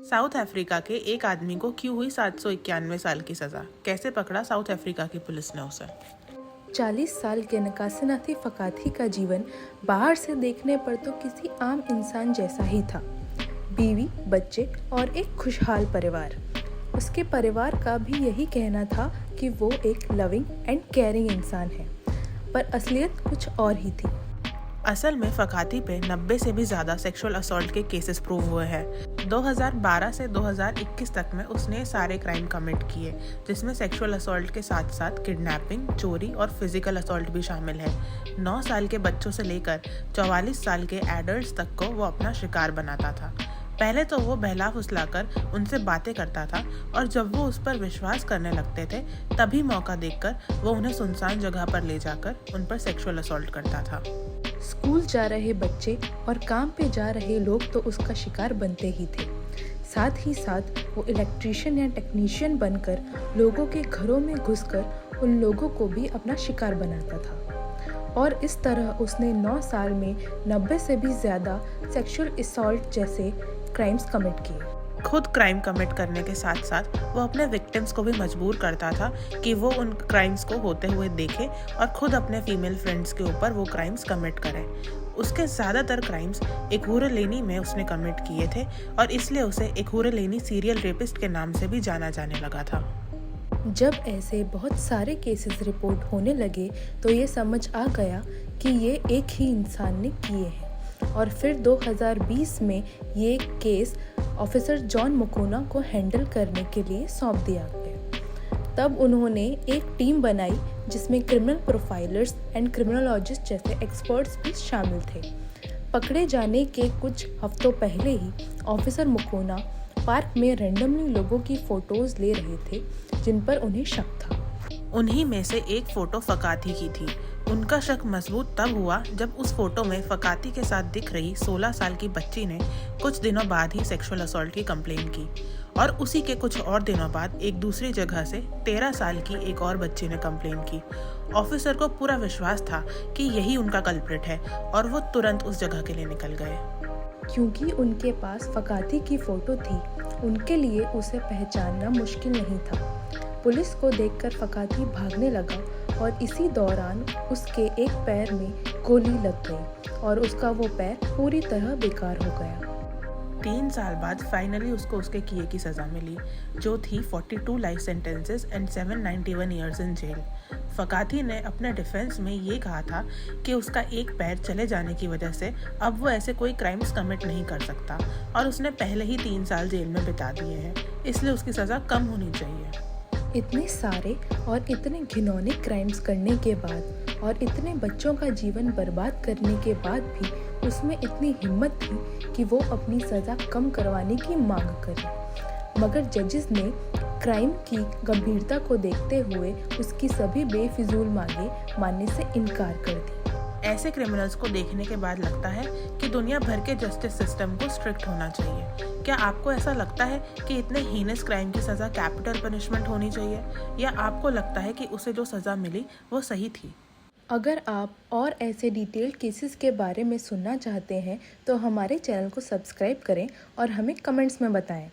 South Africa के एक आदमी को क्यों हुई 791 साल की सजा? कैसे पकड़ा साउथ अफ्रीका की पुलिस ने उसे? 40 साल के नकासीनाथी फकाती का जीवन बाहर से देखने पर तो किसी आम इंसान जैसा ही था। बीवी, बच्चे और एक खुशहाल परिवार। उसके परिवार का भी यही कहना था कि वो एक लविंग एंड केयरिंग इंसान है, पर असलियत कुछ और ही थी। असल में फकाती पे 90 से भी ज़्यादा सेक्सुअल असॉल्ट के केसेस प्रूव हुए हैं। 2012 से 2021 तक में उसने सारे क्राइम कमिट किए, जिसमें सेक्सुअल असॉल्ट के साथ साथ किडनैपिंग, चोरी और फिजिकल असॉल्ट भी शामिल है। 9 साल के बच्चों से लेकर 44 साल के एडल्ट्स तक को वो अपना शिकार बनाता था। पहले तो वो बहला फुसलाकर उनसे बातें करता था और जब वो उस पर विश्वास करने लगते थे तभी मौका देखकर वो उन्हें सुनसान जगह पर ले जाकर उन पर सेक्सुअल असॉल्ट करता था। स्कूल जा रहे बच्चे और काम पे जा रहे लोग तो उसका शिकार बनते ही थे। साथ ही साथ वो इलेक्ट्रीशियन या टेक्नीशियन बनकर लोगों के घरों में घुसकर उन लोगों को भी अपना शिकार बनाता था। और इस तरह उसने 9 साल में 90 से भी ज़्यादा सेक्सुअल असॉल्ट जैसे क्राइम्स कमिट किए। खुद क्राइम कमिट करने के साथ साथ वो अपने विक्टिम्स को भी मजबूर करता था कि वो उन क्राइम्स को होते हुए देखें और खुद अपने फीमेल फ्रेंड्स के ऊपर वो क्राइम्स कमिट करें। उसके ज़्यादातर क्राइम्स एकुरेलेनी में उसने कमिट किए थे और इसलिए उसे एकुरेलेनी सीरियल रेपिस्ट के नाम से भी जाना जाने लगा था। जब ऐसे बहुत सारे केसेस रिपोर्ट होने लगे तो ये समझ आ गया कि ये एक ही इंसान ने किए हैं और फिर 2020 में ये केस ऑफिसर जॉन मुकोना को हैंडल करने के लिए सौंप दिया गया। तब उन्होंने एक टीम बनाई जिसमें क्रिमिनल प्रोफाइलर्स एंड क्रिमिनोलॉजिस्ट जैसे एक्सपर्ट्स भी शामिल थे। पकड़े जाने के कुछ हफ्तों पहले ही ऑफिसर मुकोना पार्क में रैंडमली लोगों की फोटोज ले रहे थे जिन पर उन्हें शक था। उन्हीं में से एक फ़ोटो फकाती की थी। उनका शक मजबूत तब हुआ जब उस फोटो में फकाती के साथ दिख रही 16 साल की बच्ची ने कुछ दिनों बाद ही सेक्सुअल असॉल्ट की कंप्लेन की और उसी के कुछ और दिनों बाद एक दूसरी जगह से 13 साल की एक और बच्ची ने कंप्लेन की। ऑफिसर को पूरा विश्वास था कि यही उनका कल्प्रिट है और वो तुरंत उस जगह के लिए निकल गए। क्योंकि उनके पास फकाती की फ़ोटो थी, उनके लिए उसे पहचानना मुश्किल नहीं था। पुलिस को देखकर फकाती भागने लगा और इसी दौरान उसके एक पैर में गोली लग गई और उसका वो पैर पूरी तरह बेकार हो गया। 3 साल बाद फाइनली उसको उसके किए की सज़ा मिली, जो थी 42 life sentences and 791 years in jail. फकाती ने अपने डिफेंस में ये कहा था कि उसका एक पैर चले जाने की वजह से अब वो ऐसे कोई क्राइम्स कमिट नहीं कर सकता और उसने पहले ही 3 साल जेल में बिता दिए हैं, इसलिए उसकी सज़ा कम होनी चाहिए। इतने सारे और इतने घिनौने क्राइम्स करने के बाद और इतने बच्चों का जीवन बर्बाद करने के बाद भी उसमें इतनी हिम्मत थी कि वो अपनी सज़ा कम करवाने की मांग करे। मगर जजेस ने क्राइम की गंभीरता को देखते हुए उसकी सभी बेफिजूल मांगे मानने से इनकार कर दी। ऐसे क्रिमिनल्स को देखने के बाद लगता है कि दुनिया भर के जस्टिस सिस्टम को स्ट्रिक्ट होना चाहिए। क्या आपको ऐसा लगता है कि इतने हीनस क्राइम की सज़ा कैपिटल पनिशमेंट होनी चाहिए, या आपको लगता है कि उसे जो सज़ा मिली वो सही थी? अगर आप और ऐसे डिटेल्ड केसेस के बारे में सुनना चाहते हैं तो हमारे चैनल को सब्सक्राइब करें और हमें कमेंट्स में बताएं।